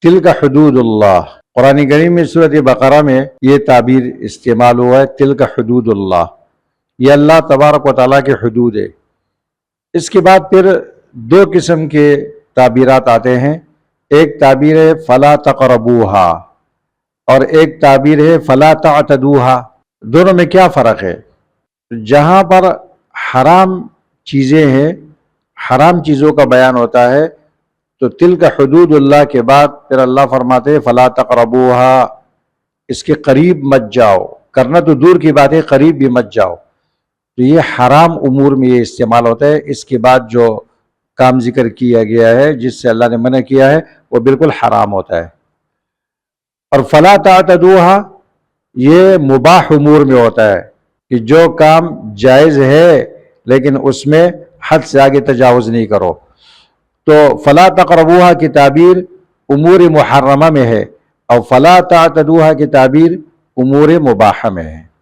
تلک حدود اللہ، قرآن کریم میں سورۃ بقرہ میں یہ تعبیر استعمال ہوا ہے، تلک حدود اللہ، یہ اللہ تبارک و تعالیٰ کے حدود ہے۔ اس کے بعد پھر دو قسم کے تعبیرات آتے ہیں، ایک تعبیر ہے فلا تقربوہا اور ایک تعبیر ہے فلا تعتدوہا۔ دونوں میں کیا فرق ہے؟ جہاں پر حرام چیزیں ہیں، حرام چیزوں کا بیان ہوتا ہے، تو تلک حدود اللہ کے بعد پھر اللہ فرماتے ہیں فلا تقربوہا، اس کے قریب مت جاؤ، کرنا تو دور کی بات ہے، قریب بھی مت جاؤ۔ تو یہ حرام امور میں یہ استعمال ہوتا ہے۔ اس کے بعد جو کام ذکر کیا گیا ہے جس سے اللہ نے منع کیا ہے وہ بالکل حرام ہوتا ہے۔ اور فلا تعتدوہا یہ مباح امور میں ہوتا ہے کہ جو کام جائز ہے لیکن اس میں حد سے آگے تجاوز نہیں کرو۔ تو فلا تقربوہا کی تعبیر امور محرمہ میں ہے اور فلا تعتدوہا کی تعبیر امور مباحہ میں ہے۔